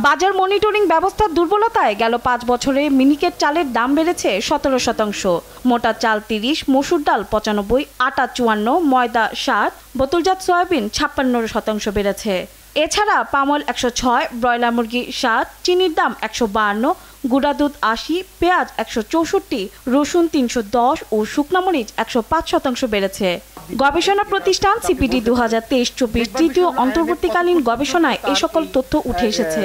বাজার মনিটরিং ব্যবস্থার দুর্বলতায় গেল ৫ বছরে মিনিকেট চালের দাম বেড়েছে ১৭%। মোটা চাল ৩০, মসুর ডাল ৯৫, আটা ৫৪, ময়দা ৬০, বোতলজাত সয়াবিন ৫৬% বেড়েছে। এছাড়া পামল ১০৬, ব্রয়লার মুরগি ৭, চিনির দাম ১৫২, গুঁড়া দুধ ৮০, পেঁয়াজ ১৬৪, রসুন ৩১০ ও শুকনা মরিচ ১০৫% বেড়েছে। গবেষণা প্রতিষ্ঠান সিপিডি ২০২৩-২৪ তৃতীয় অন্তর্বর্তীকালীন গবেষণায় এই সকল তথ্য উঠে এসেছে।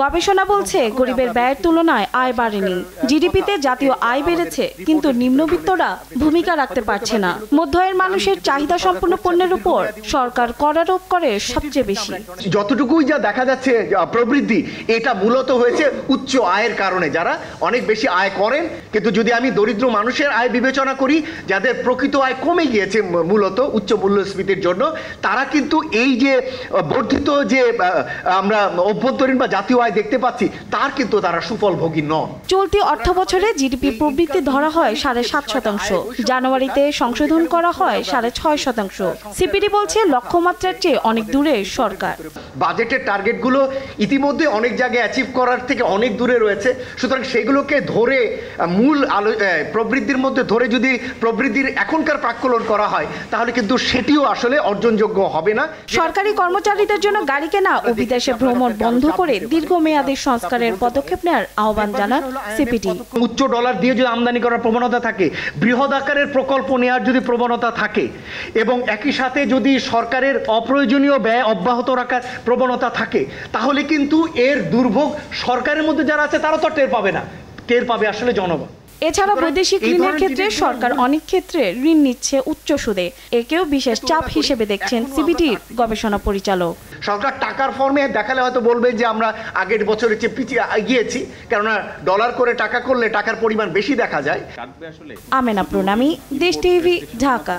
গবেষণা বলছে, গরিবের ব্যয়ের তুলনায় আয় বাড়েনি। জিডিপিতে জাতীয় আয় বেড়েছে, কিন্তু নিম্নবিত্তরা ভূমিকা রাখতে পারছে না। মধ্যআয়ের মানুষের চাহিদা সম্পন্ন পণ্যের উপর সরকার কর আরোপ করে সবচেয়ে বেশি। যতটুকুই যা দেখা যাচ্ছে প্রবৃদ্ধি, এটা মূলত হয়েছে উচ্চ আয়ের কারণে। যারা অনেক বেশি আয় করেন, কিন্তু যদি আমি দরিদ্র মানুষের আয় বিবেচনা করি, যাদের প্রকৃত আয় কমে গিয়েছে মূলত উচ্চ মূল্যস্ফীতির জন্য, তারা কিন্তু এই যে বর্ধিত যে আমরা অভ্যন্তরীণ বা জাতীয় আয় দেখতে পাচ্ছি, তার কিন্তু তারা সুফলভোগী নন। চলতি অর্থ বছরে জিডিপি প্রবৃদ্ধি ধরা হয় ৭.৫%। জানুয়ারিতে সংশোধন করা হয় ৬.৫%। সিপিডি বলছে, লক্ষ্যমাত্রার চেয়ে অনেক দূরে সরকার। বাজেটের টার্গেটগুলো ইতিমধ্যে অনেক জায়গায় অ্যাচিভ করার থেকে অনেক দূরে রয়েছে। সুতরাং সেগুলোকে ধরে মূল প্রবৃদ্ধির মধ্যে ধরে যদি প্রবৃদ্ধির এখনকার প্রাক্কলন করা হয়, তাহলে কিন্তু সেটিও আসলে অর্জনযোগ্য হবে না। সরকারি কর্মচারীদের জন্য গাড়ি কেনা ও বিদেশে ভ্রমণ বন্ধ করে দীর্ঘমেয়াদী সংস্কারের পদক্ষেপ নেওয়ার আহ্বান জানান সিপিডি। উচ্চ ডলার দিয়ে যদি আমদানি করার প্রবণতা থাকে, বৃহৎ আকারের প্রকল্প নেওয়ার যদি প্রবণতা থাকে, এবং একই সাথে যদি সরকারের অপ্রয়োজনীয় ব্যয় অব্যাহত রাখার প্রবণতা থাকে, তাহলে কিন্তু এর দুর্ভোগ সরকারের মধ্যে যারা আছে তারা তো টের পাবে না, টের পাবে আসলে জনগণ। এছাড়া বৈদেশিক ঋণের ক্ষেত্রে সরকার অনেক ক্ষেত্রে ঋণ নিচ্ছে উচ্চ সুদে। একেও বিশেষ চাপ হিসেবে দেখছেন সিপিডির গবেষণা পরিচালক। সরকার টাকার ফর্মে দেখালে হয়তো বলবে যে আমরা আগের বছরের চেয়ে পিছিয়ে গিয়েছি, কেননা ডলার করে টাকা করলে টাকার পরিমাণ বেশি দেখা যায়। আমেনা প্রণামী, দেশ টিভি, ঢাকা।